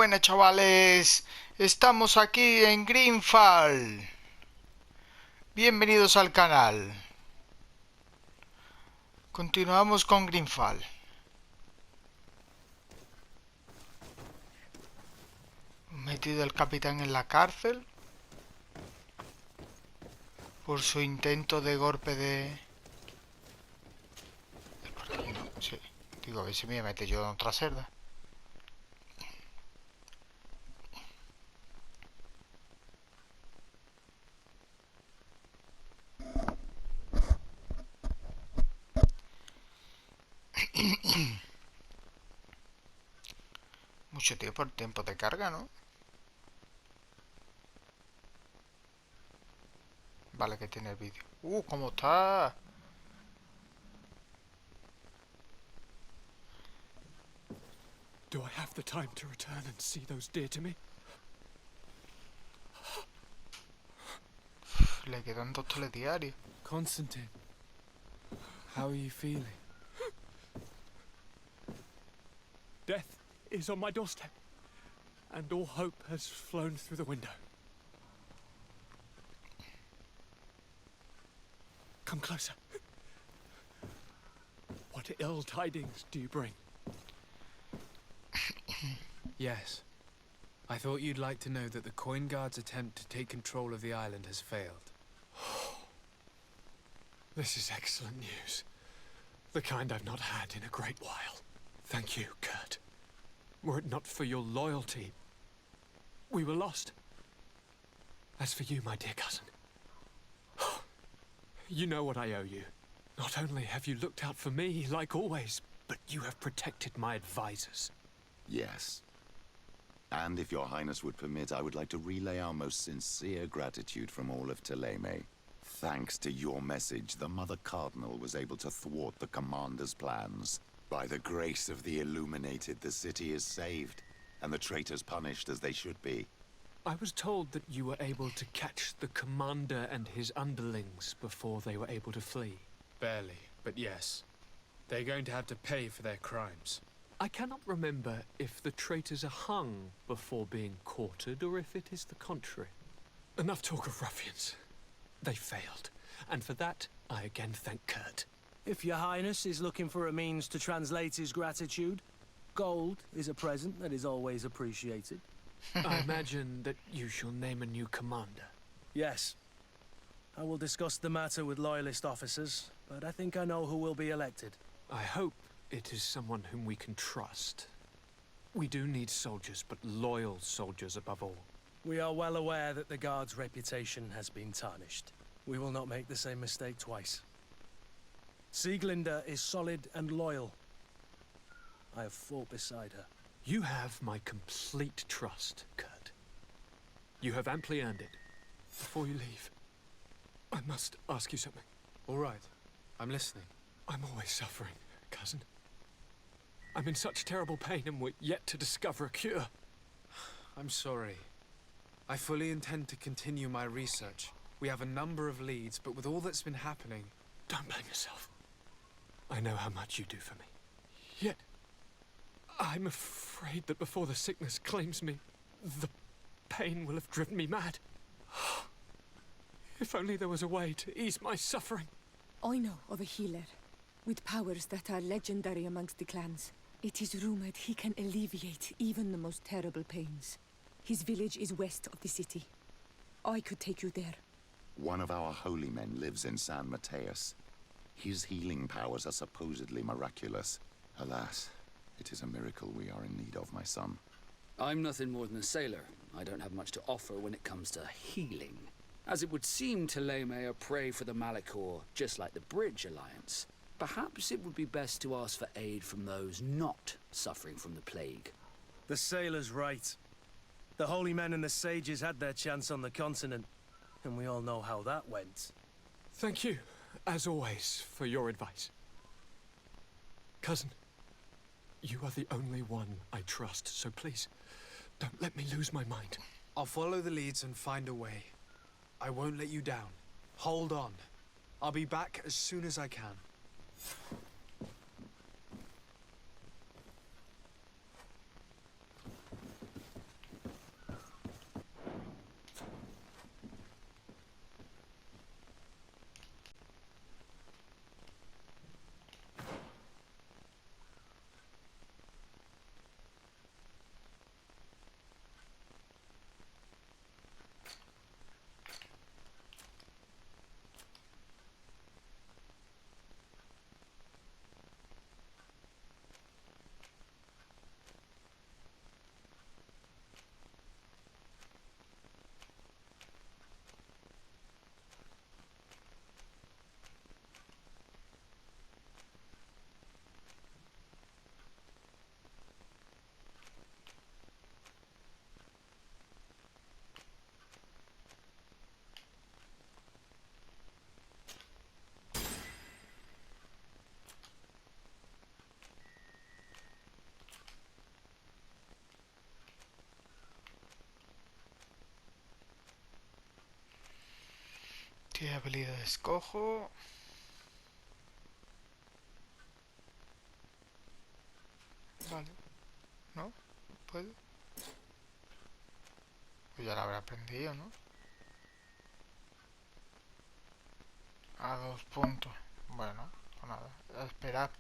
buenas, chavales. Estamos aquí en Greedfall. Bienvenidos al canal. Continuamos con Greedfall. Metido el capitán en la cárcel por su intento de golpe de... ¿Por aquí no? Sí. Digo, a ver si me mete yo en otra celda. Mucho tiempo de carga, ¿no? Vale, que tiene el vídeo. ¿Cómo está? Do I have the time to return and see those dear to me? Le quedan 2 telediarios. Constantine, how are you feeling? Death is on my doorstep, and all hope has flown through the window. Come closer. What ill tidings do you bring? Yes. I thought you'd like to know that the Coin Guard's attempt to take control of the island has failed. This is excellent news. The kind I've not had in a great while. Thank you, Kurt. Were it not for your loyalty, we were lost. As for you, my dear cousin, you know what I owe you. Not only have you looked out for me, like always, but you have protected my advisors. Yes. And if your highness would permit, I would like to relay our most sincere gratitude from all of Thélème. Thanks to your message, the Mother Cardinal was able to thwart the commander's plans. By the grace of the Illuminated, the city is saved, and the traitors punished as they should be. I was told that you were able to catch the commander and his underlings before they were able to flee. Barely, but yes. They're going to have to pay for their crimes. I cannot remember if the traitors are hung before being quartered, or if it is the contrary. Enough talk of ruffians. They failed, and for that, I again thank Kurt. If your highness is looking for a means to translate his gratitude, gold is a present that is always appreciated. I imagine that you shall name a new commander. Yes. I will discuss the matter with loyalist officers, but I think I know who will be elected. I hope it is someone whom we can trust. We do need soldiers, but loyal soldiers above all. We are well aware that the Guard's reputation has been tarnished. We will not make the same mistake twice. Sieglinde is solid and loyal. I have fought beside her. You have my complete trust, Kurt. You have amply earned it. Before you leave, I must ask you something. All right. I'm listening. I'm always suffering, cousin. I'm in such terrible pain, and we're yet to discover a cure. I'm sorry. I fully intend to continue my research. We have a number of leads, but with all that's been happening... Don't blame yourself. I know how much you do for me. Yet, I'm afraid that before the sickness claims me, the pain will have driven me mad. If only there was a way to ease my suffering. I know of a healer, with powers that are legendary amongst the clans. It is rumored he can alleviate even the most terrible pains. His village is west of the city. I could take you there. One of our holy men lives in San Mateus. His healing powers are supposedly miraculous. Alas, it is a miracle we are in need of, my son. I'm nothing more than a sailor. I don't have much to offer when it comes to healing. As it would seem Thélème are prey for the Malachor, just like the Bridge Alliance. Perhaps it would be best to ask for aid from those not suffering from the plague. The sailor's right. The holy men and the sages had their chance on the continent, and we all know how that went. Thank you, as always, for your advice. Cousin, you are the only one I trust, so please, don't let me lose my mind. I'll follow the leads and find a way. I won't let you down. Hold on. I'll be back as soon as I can. ¿Qué habilidad escojo? Vale. ¿No? ¿Puedo? Pues ya la habré aprendido, ¿no? A 2 puntos. Bueno, pues nada. A esperar.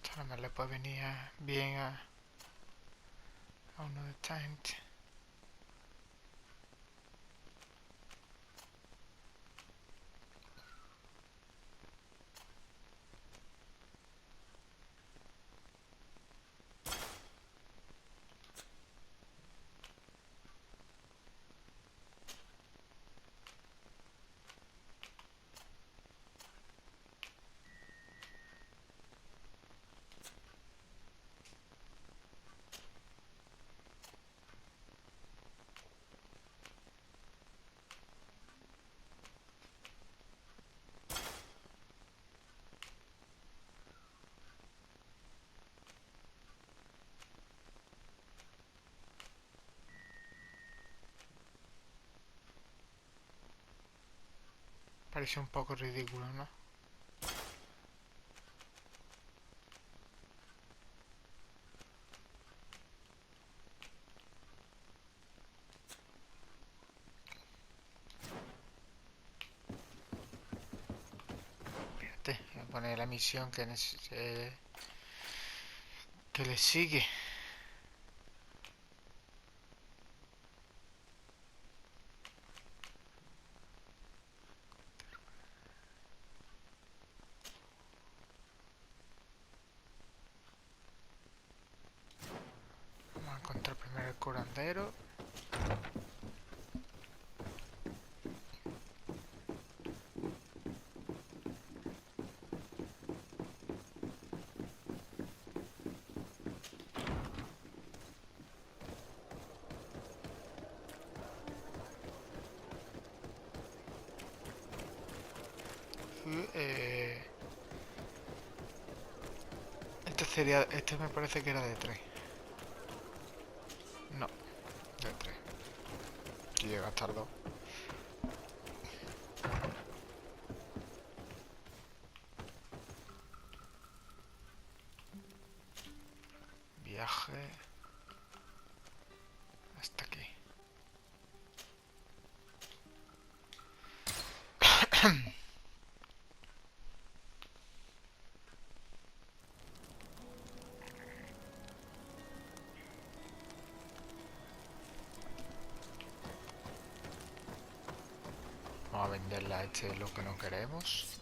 Esto no le puede venir bien a uno de esta gente. Parece un poco ridículo, ¿no? Fíjate, voy a poner la misión que le sigue. Vamos a encontrar primero el curandero. Este me parece que era de 3. No, de 3. Aquí llega a estar 2. Viaje hasta aquí. Vamos a venderle a este lo que no queremos.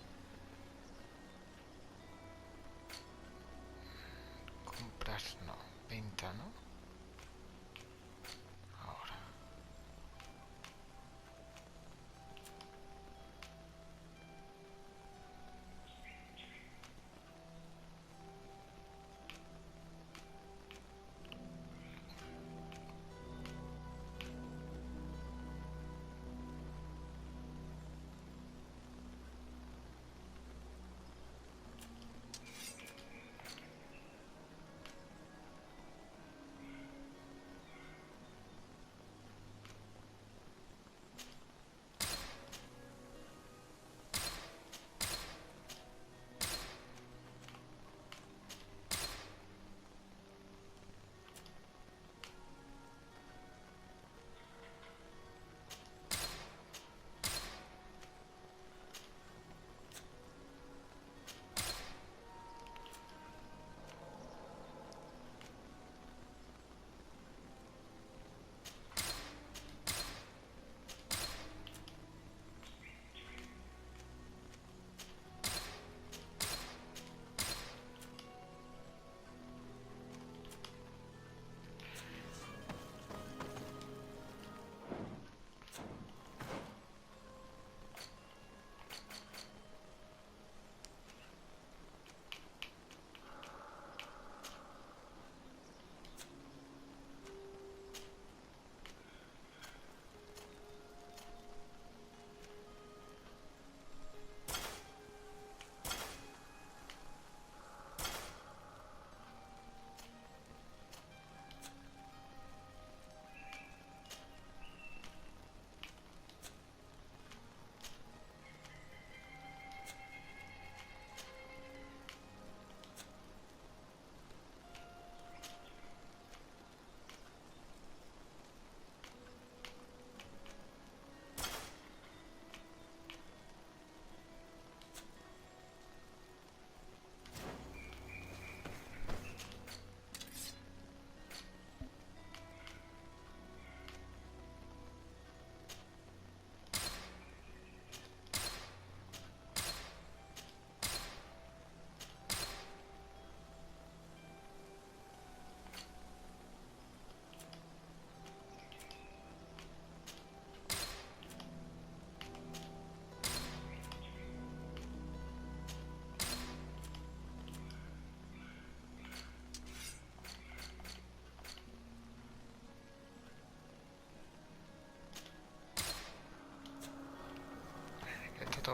Comprar, no. Venta, ¿no? Ahora.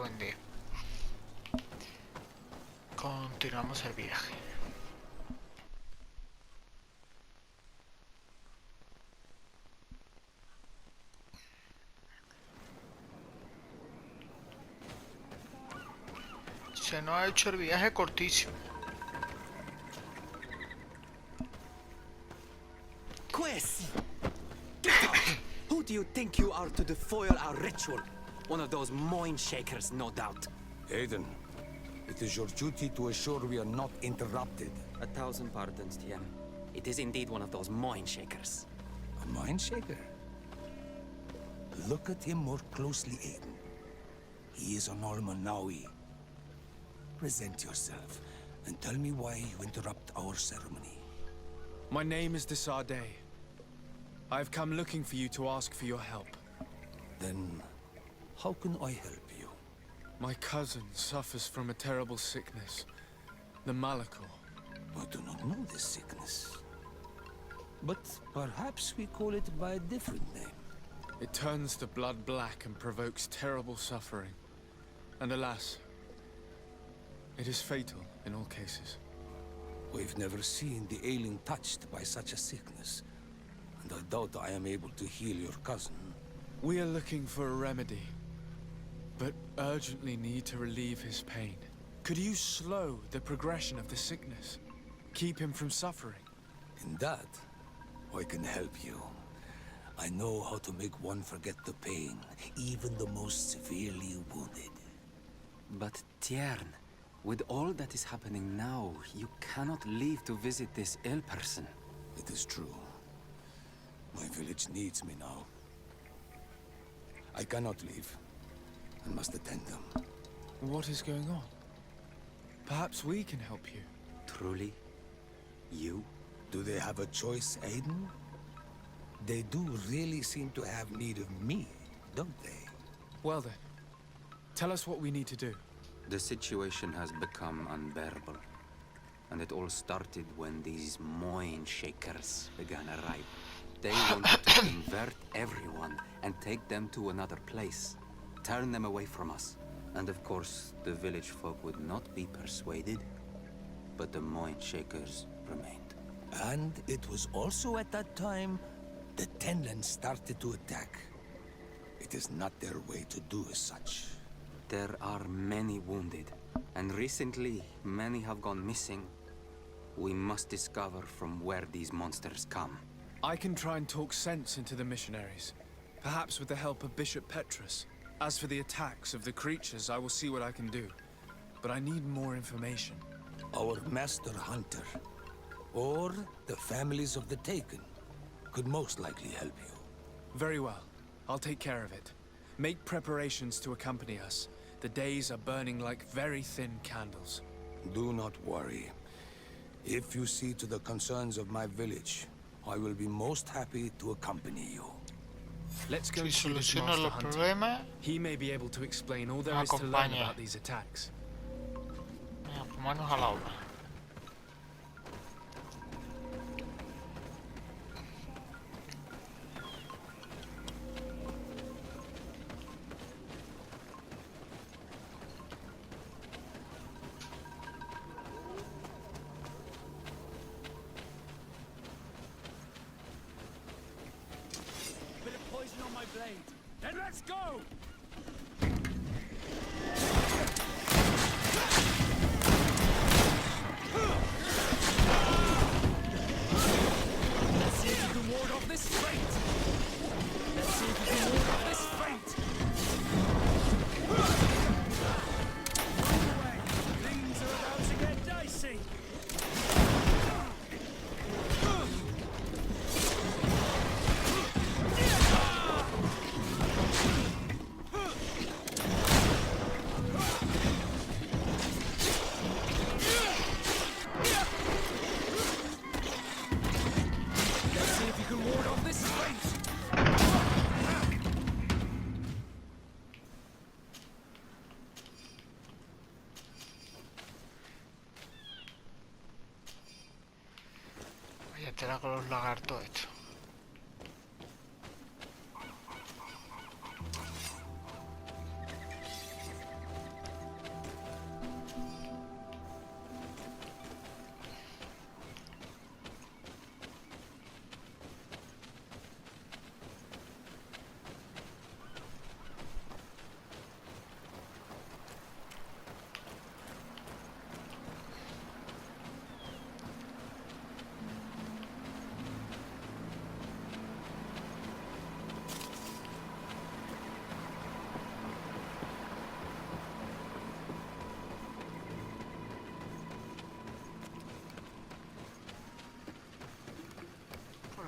buen día. Continuamos el viaje. Se nos ha hecho el viaje cortísimo. Quest! Get out! Who do you think you are to foil our ritual? One of those mind shakers, no doubt. Aiden, it is your duty to assure we are not interrupted. 1,000 pardons, Tien. It is indeed one of those mind shakers. A mind shaker? Look at him more closely, Aiden. He is an Almanawi. Present yourself and tell me why you interrupt our ceremony. My name is Desardet. I've come looking for you to ask for your help. Then, how can I help you? My cousin suffers from a terrible sickness, the Malachor. I do not know this sickness. But perhaps we call it by a different name. It turns the blood black and provokes terrible suffering. And alas, it is fatal in all cases. We've never seen the ailing touched by such a sickness. And I doubt I am able to heal your cousin. We are looking for a remedy, but urgently need to relieve his pain. Could you slow the progression of the sickness? Keep him from suffering? In that, I can help you. I know how to make one forget the pain, even the most severely wounded. But Tiern, with all that is happening now, you cannot leave to visit this ill person. It is true. My village needs me now. I cannot leave. I must attend them. What is going on? Perhaps we can help you. Truly? You? Do they have a choice, Aiden? They do really seem to have need of me, don't they? Well then, tell us what we need to do. The situation has become unbearable. And it all started when these mind shakers began arriving. They wanted to convert everyone and take them to another place. Turn them away from us. And of course, the village folk would not be persuaded. But the mind shakers remained. And it was also at that time the Tenlands started to attack. It is not their way to do as such. There are many wounded, and recently many have gone missing. We must discover from where these monsters come. I can try and talk sense into the missionaries, perhaps with the help of Bishop Petrus. As for the attacks of the creatures, I will see what I can do. But I need more information. Our master hunter, or the families of the Taken, could most likely help you. Very well. I'll take care of it. Make preparations to accompany us. The days are burning like very thin candles. Do not worry. If you see to the concerns of my village, I will be most happy to accompany you. Let's go Si see this soluciono master los hunter. problemas, He may be able to explain all there Me is to learn acompaña. about these attacks. venga, pues manos a la obra. Bit of poison on my blade. Then let's go! Let's see if you can ward off this fate. Let's see if you can ward off this fate. Away. Things are about to get dicey. Let's see if you can ward off this fate. Vaya tela con los lagartos estos.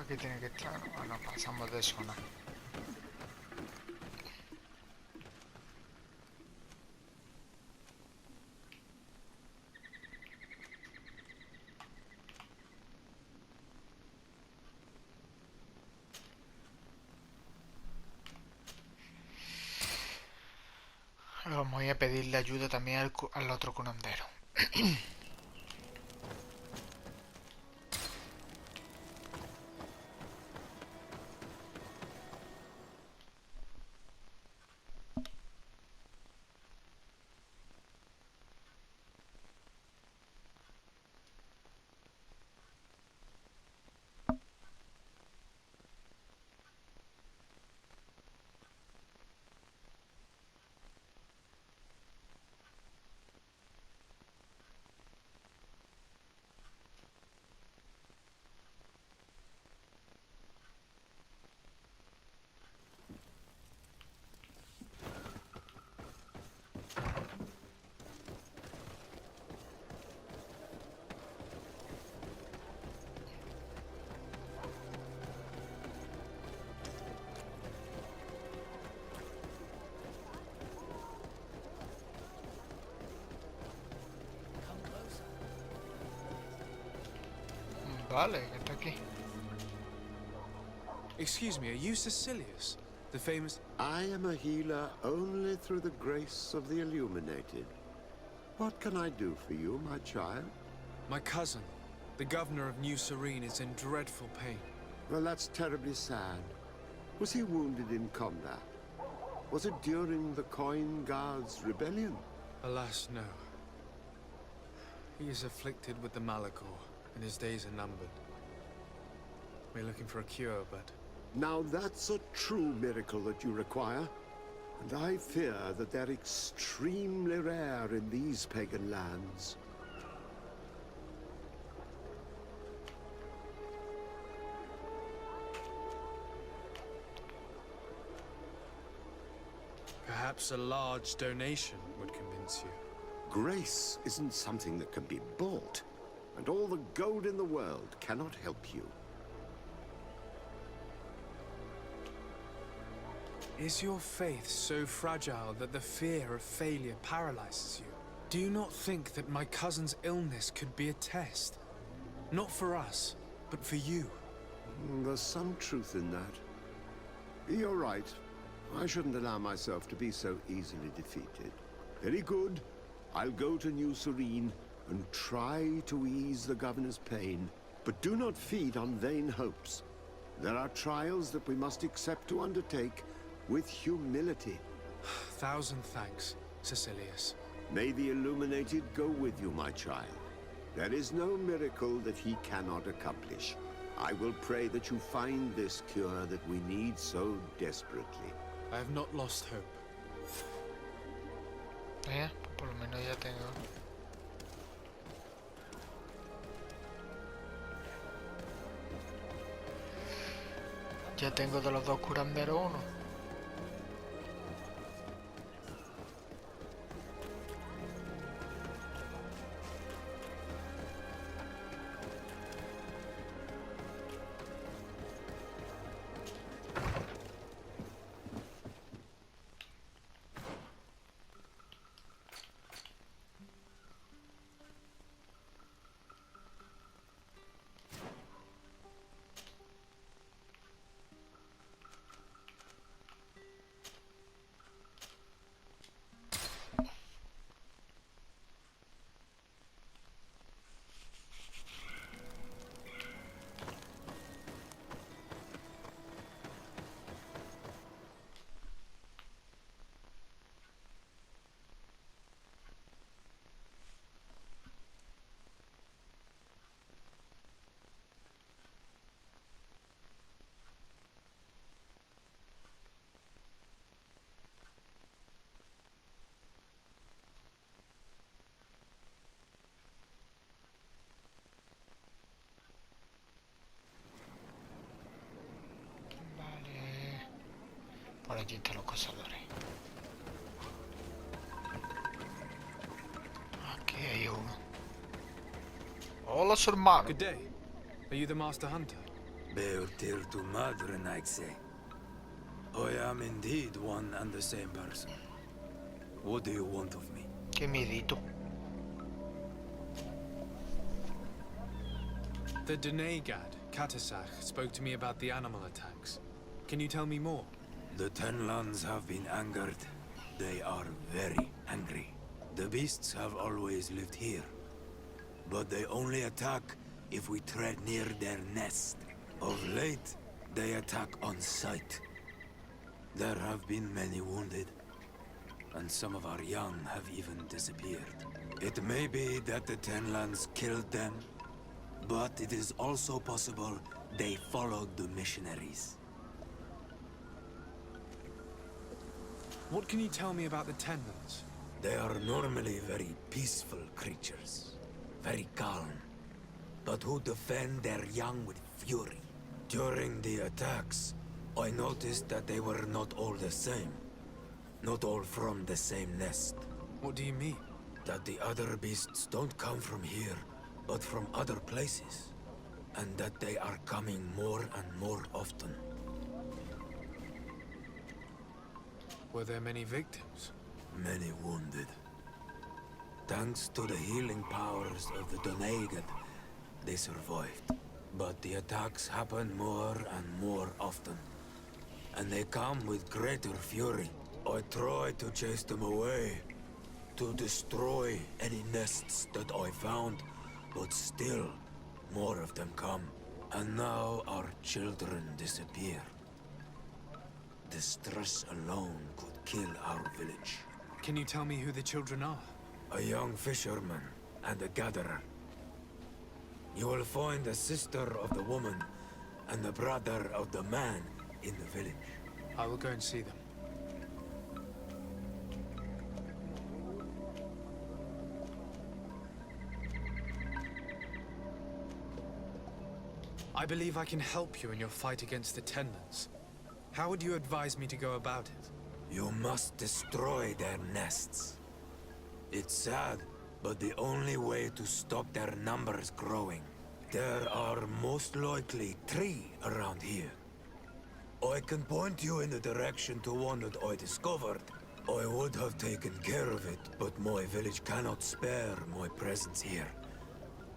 aquí tiene que estar. Bueno, pasamos de zona. Vamos a pedirle ayuda también al otro curandero. Vale, que está aquí. Excuse me, are you Cecilius? The famous... I am a healer only through the grace of the illuminated. What can I do for you, my child? My cousin, the governor of New Serene, is in dreadful pain. Well, that's terribly sad. Was he wounded in combat? Was it during the Coin Guards' rebellion? Alas, no. He is afflicted with the Malachor, and his days are numbered. We're looking for a cure, but... Now that's a true miracle that you require. And I fear that they're extremely rare in these pagan lands. Perhaps a large donation would convince you. Grace isn't something that can be bought, and all the gold in the world cannot help you. Is your faith so fragile that the fear of failure paralyzes you? Do you not think that my cousin's illness could be a test? Not for us, but for you. There's some truth in that. You're right. I shouldn't allow myself to be so easily defeated. Very good. I'll go to New Serene and try to ease the governor's pain, but do not feed on vain hopes. There are trials that we must accept to undertake with humility. Thousand thanks, Cecilius. May the Illuminated go with you, my child. There is no miracle that he cannot accomplish. I will pray that you find this cure that we need so desperately. I have not lost hope. Por lo menos ya tengo. Ya tengo de los dos curanderos uno. Por aquí están los cazadores. Aquí hay uno. Hola, su hermano. Good day. Are you the master hunter? Beortir to Madrenaxe. I am indeed one and the same person. What do you want of me? Qué miedito. The Denegad, Katasach, spoke to me about the animal attacks. Can you tell me more? The Tenlands have been angered. They are very angry. The beasts have always lived here, but they only attack if we tread near their nest. Of late, they attack on sight. There have been many wounded, and some of our young have even disappeared. It may be that the Tenlands killed them, but it is also possible they followed the missionaries. What can you tell me about the Tenlands? They are normally very peaceful creatures, very calm, but who defend their young with fury. During the attacks, I noticed that they were not all the same. Not all from the same nest. What do you mean? That the other beasts don't come from here, but from other places. And that they are coming more and more often. Were there many victims? Many wounded. Thanks to the healing powers of the Donegad, they survived. But the attacks happen more and more often. And they come with greater fury. I try to chase them away, to destroy any nests that I found, but still, more of them come. And now our children disappear. The stress alone could kill our village. Can you tell me who the children are? A young fisherman and a gatherer. You will find the sister of the woman and the brother of the man in the village. I will go and see them. I believe I can help you in your fight against the Tenlands. How would you advise me to go about it? You must destroy their nests. It's sad, but the only way to stop their numbers growing. There are most likely 3 around here. I can point you in the direction to one that I discovered. I would have taken care of it, but my village cannot spare my presence here.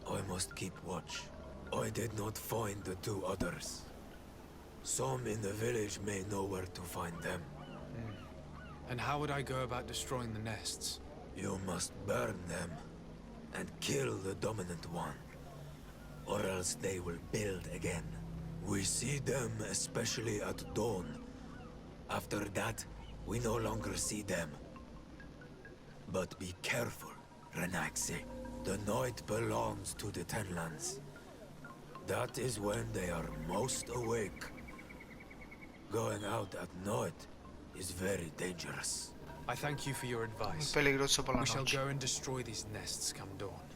I must keep watch. I did not find the 2 others. Some in the village may know where to find them. And how would I go about destroying the nests? You must burn them and kill the dominant one, or else they will build again. We see them especially at dawn. After that, we no longer see them. But be careful, Renaxe. The night belongs to the Tenlands. That is when they are most awake. Going out at night is very dangerous. I thank you for your Muy advice. peligroso por la We shall noche. go and destroy these nests come dawn.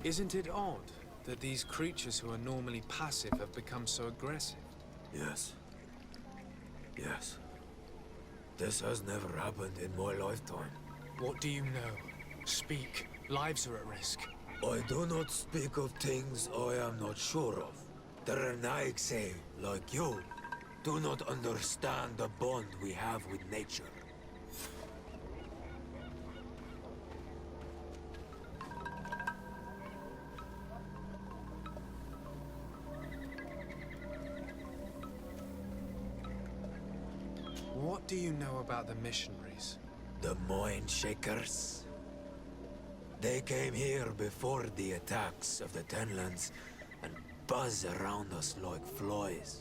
Isn't it odd that these creatures who are normally passive have become so aggressive? Yes. Yes. This has never happened in my lifetime. What do you know? Speak. Lives are at risk. I do not speak of things I am not sure of. The Renaigse, like you, do not understand the bond we have with nature. What do you know about the missionaries? The Mind Shakers? They came here before the attacks of the Tenlands and buzz around us like flies.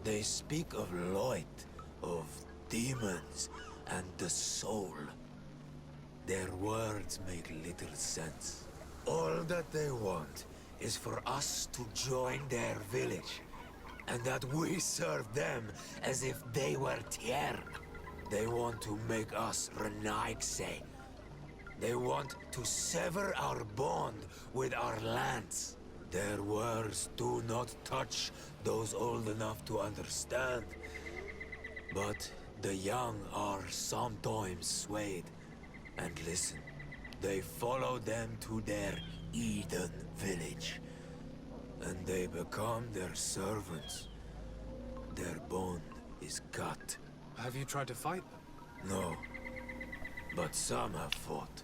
They speak of light, of demons, and the soul. Their words make little sense. All that they want is for us to join their village, and that we serve them as if they were Tier. They want to make us Renaigse. They want to sever our bond with our lands. Their words do not touch those old enough to understand. But the young are sometimes swayed and listen. They follow them to their Eden village. and they become their servants. Their bond is cut. Have you tried to fight them? No, but some have fought.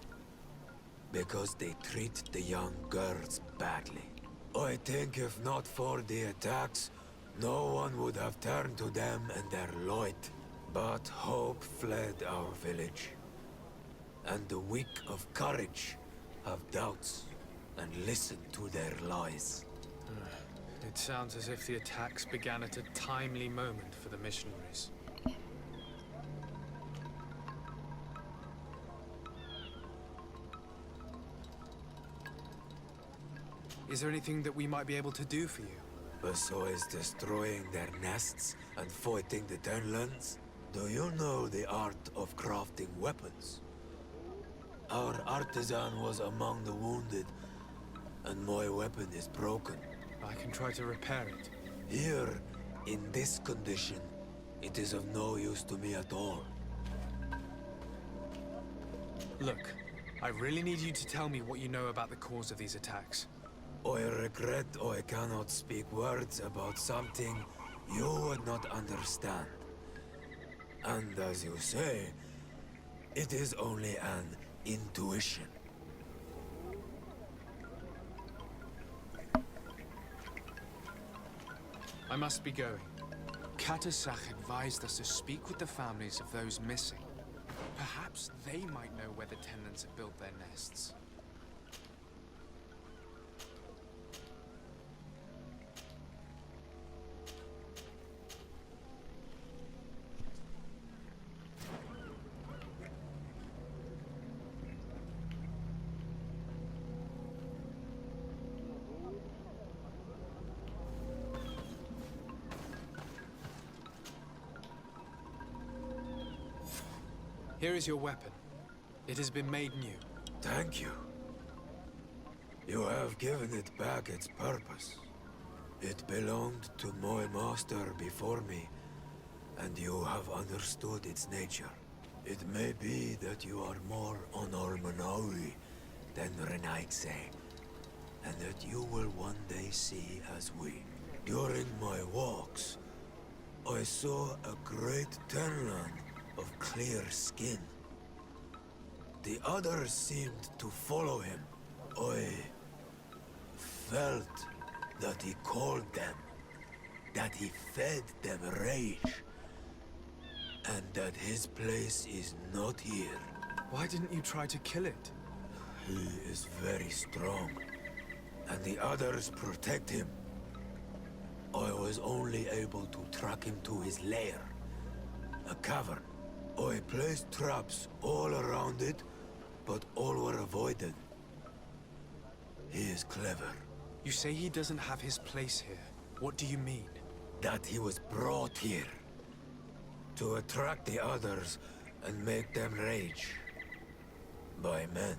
Because they treat the young girls badly. I think if not for the attacks, no one would have turned to them and their Lloyd. But hope fled our village. And the weak of courage have doubts and listen to their lies. It sounds as if the attacks began at a timely moment for the missionaries. Is there anything that we might be able to do for you? Besides destroying their nests and fighting the Tenlands, do you know the art of crafting weapons? Our artisan was among the wounded, and my weapon is broken. I can try to repair it. Here, in this condition, it is of no use to me at all. Look, I really need you to tell me what you know about the cause of these attacks. I regret I cannot speak words about something you would not understand. And as you say, it is only an intuition. I must be going. Katasach advised us to speak with the families of those missing. Perhaps they might know where the tenants have built their nests. Here is your weapon. It has been made new. Thank you. You have given it back its purpose. It belonged to my master before me, and you have understood its nature. It may be that you are more on Almanawi than Renaigse, and that you will one day see as we. During my walks, I saw a great Tenland of clear skin. The others seemed to follow him. I felt that he called them, that he fed them rage, and that his place is not here. Why didn't you try to kill it? He is very strong, and the others protect him. I was only able to track him to his lair, a cavern. I placed traps all around it, but all were avoided. He is clever. You say he doesn't have his place here. What do you mean? That he was brought here to attract the others and make them rage. By men,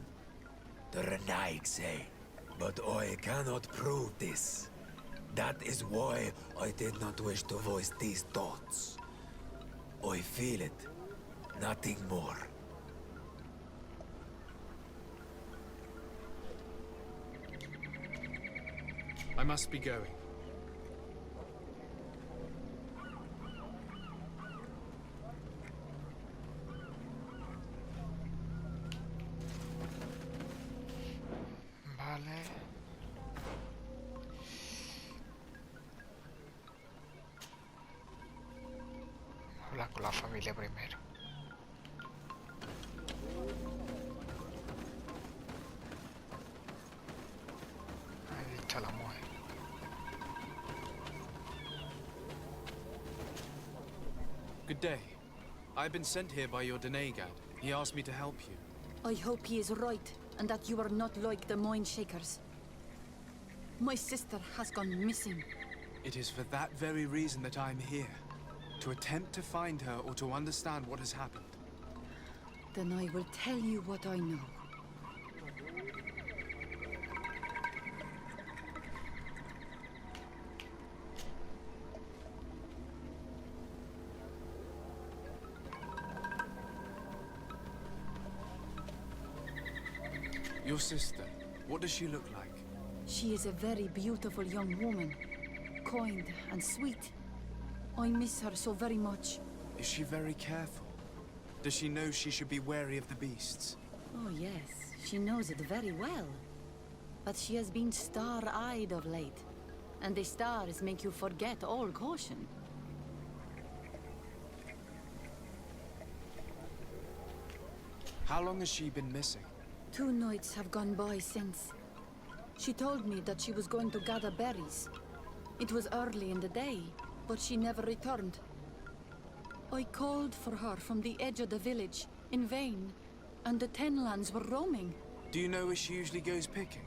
the Renaigse. But I cannot prove this. That is why I did not wish to voice these thoughts. I feel it. Nothing more. I must be going. Vale. Habla con la familia primero. Ahí está la mujer. Good day. I've been sent here by your Denegad. He asked me to help you. I hope he is right, and that you are not like the Moin Shakers. My sister has gone missing. It is for that very reason that I'm here. To attempt to find her or to understand what has happened. Then I will tell you what I know. Your sister, what does she look like? She is a very beautiful young woman. Kind and sweet. I miss her so very much. Is she very careful? Does she know she should be wary of the beasts? Oh yes, she knows it very well. But she has been star-eyed of late. And the stars make you forget all caution. How long has she been missing? 2 nights have gone by since. She told me that she was going to gather berries. It was early in the day, but she never returned. I called for her from the edge of the village, in vain, and the Tenlands were roaming. Do you know where she usually goes picking?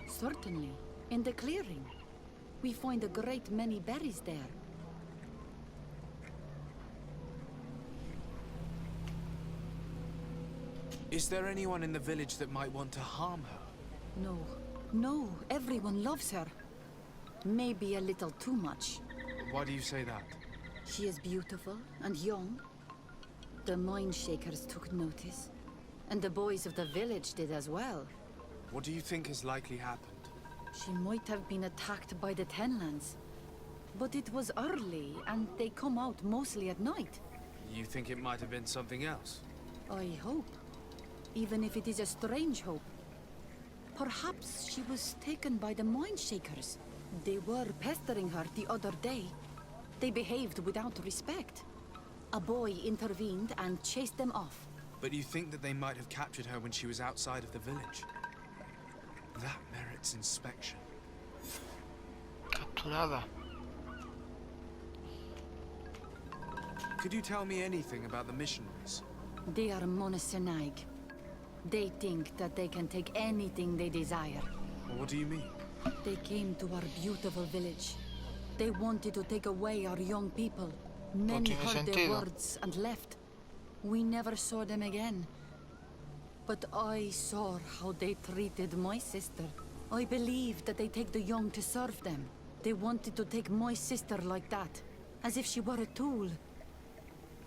Certainly, in the clearing. We find a great many berries there. Is there anyone in the village that might want to harm her? No, no, everyone loves her. Maybe a little too much. Why do you say that? She is beautiful and young. The Mind Shakers took notice. And the boys of the village did as well. What do you think has likely happened? She might have been attacked by the Tenlands. But it was early, and they come out mostly at night. You think it might have been something else? I hope. Even if it is a strange hope. Perhaps she was taken by the Mind Shakers. They were pestering her the other day. They behaved without respect. A boy intervened and chased them off. But you think that they might have captured her when she was outside of the village? That merits inspection. Capturada. Could you tell me anything about the missionaries? They are monosynaig. They think that they can take anything they desire. What do you mean? They came to our beautiful village. They wanted to take away our young people. Many tiene heard their sentido. words and left. We never saw them again. But I saw how they treated my sister. I believe that they take the young to serve them. They wanted to take my sister like that, as if she were a tool.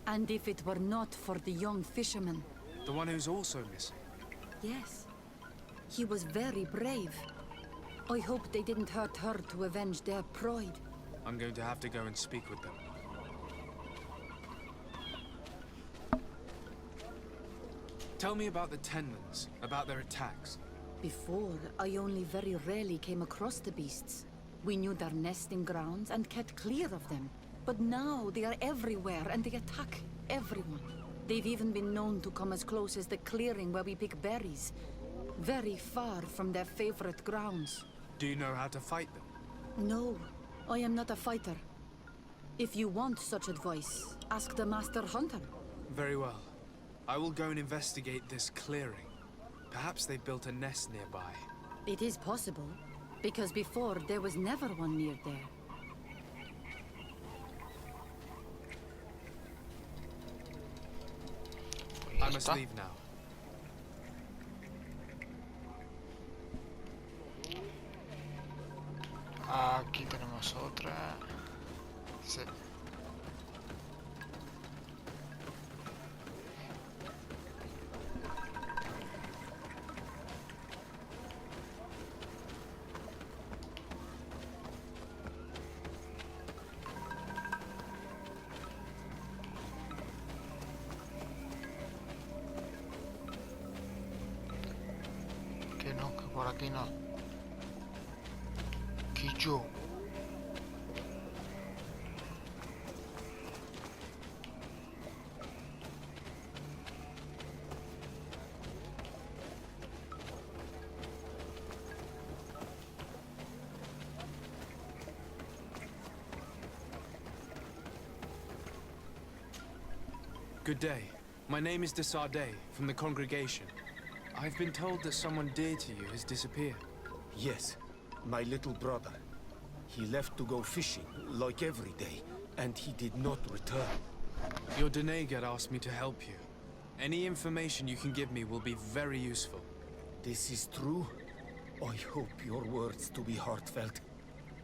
And if it were not for the young fisherman. The one who's also missing? Yes. He was very brave. I hope they didn't hurt her to avenge their pride. I'm going to have to go and speak with them. Tell me about the Tenlands, about their attacks. Before, I only very rarely came across the beasts. We knew their nesting grounds and kept clear of them. But now they are everywhere and they attack everyone. They've even been known to come as close as the clearing where we pick berries. Very far from their favorite grounds. Do you know how to fight them? No, I am not a fighter. If you want such advice, ask the Master Hunter. Very well. I will go and investigate this clearing. Perhaps they built a nest nearby. It is possible, because before there was never one near there. I must leave now. Aquí tenemos otra. Sí. Que no, que por aquí no. Que yo. Good day. My name is Desardet, from the congregation. I've been told that someone dear to you has disappeared. Yes, my little brother. He left to go fishing, like every day, and he did not return. Your Denegar asked me to help you. Any information you can give me will be very useful. This is true. I hope your words to be heartfelt.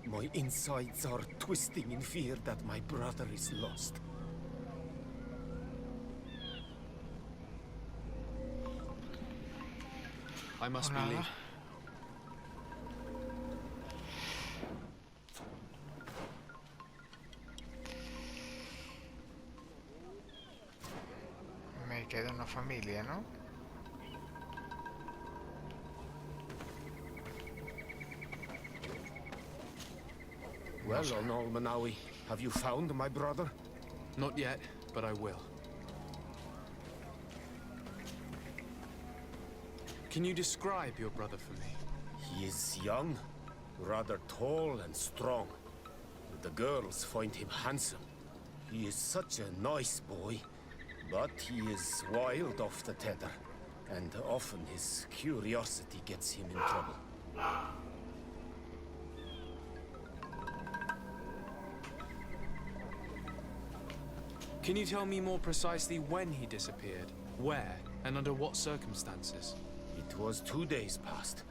My insides are twisting in fear that my brother is lost. I must be Nada. leaving. familia, ¿no? Well, Onol Manawi, have you found my brother? Not yet, but I will. Can you describe your brother for me? He is young, rather tall and strong. The girls find him handsome. He is such a nice boy, but he is wild off the tether, and often his curiosity gets him in trouble. Can you tell me more precisely when he disappeared, where, and under what circumstances? It was 2 days past.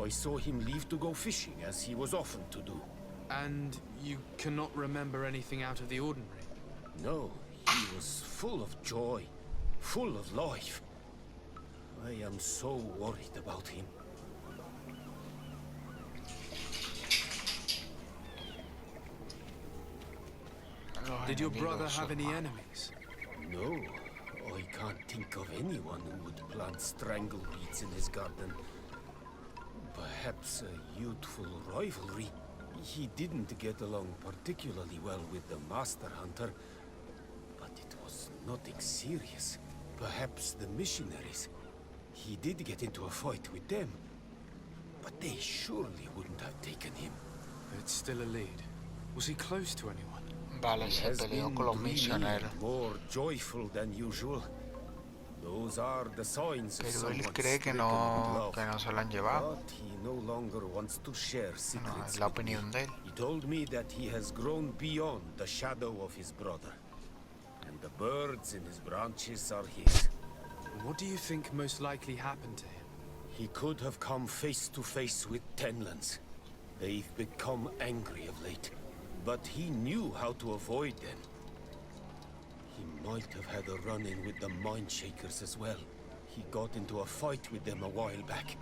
I saw him leave to go fishing, as he was often to do. And you cannot remember anything out of the ordinary? No, he was full of joy, full of life. I am so worried about him. Did your brother have any enemies? No, I can't think of anyone who would plant strangle beets in his garden. Perhaps a youthful rivalry. He didn't get along particularly well with the Master Hunter, but it was nothing serious. Perhaps the missionaries. He did get into a fight with them, but they surely wouldn't have taken him. It's still a lead. Was he close to anyone? Vale, He se has peleó been con los dreamy misioneros. and more joyful than usual. Those are the signs of Pero él someone cree que stricken no, with que love. no se lo han llevado. But he no longer wants to share No, secrets es la with me. opinión de él. He told me that he has grown beyond the shadow of his brother, and the birds in his branches are his. What do you think most likely happened to him? He could have come face to face with Tenlands. They've become angry of late, but he knew how to avoid them. He might have had a run-in with the Mindshakers as well. He got into a fight with them a while back,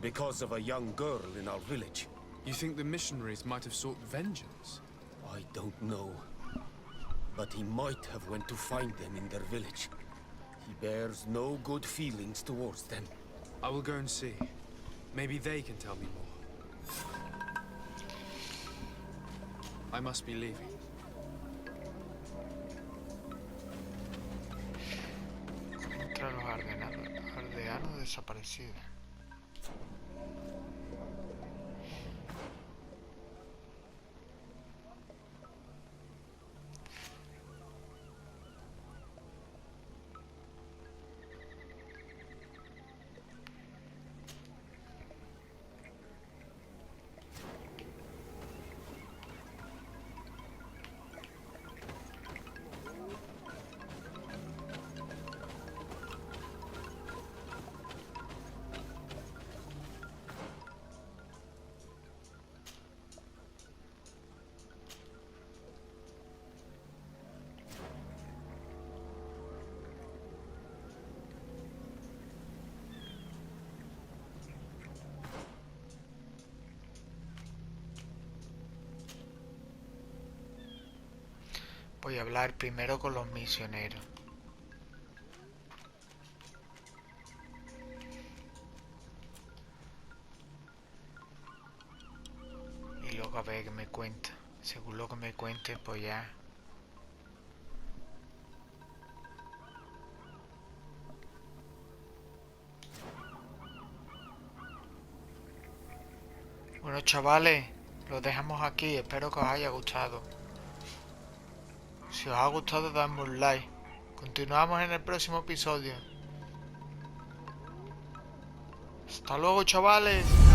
because of a young girl in our village. You think the missionaries might have sought vengeance? I don't know, but he might have went to find them in their village. He bears no good feelings towards them. I will go and see. Maybe they can tell me more. I must be leaving. Encuentra los aldeanos desaparecidos. Voy a hablar primero con los misioneros. Y luego a ver qué me cuenta. Según lo que me cuente, pues ya. Bueno, chavales, lo dejamos aquí. Espero que os haya gustado. Si os ha gustado, dadme un like. Continuamos en el próximo episodio. Hasta luego, chavales.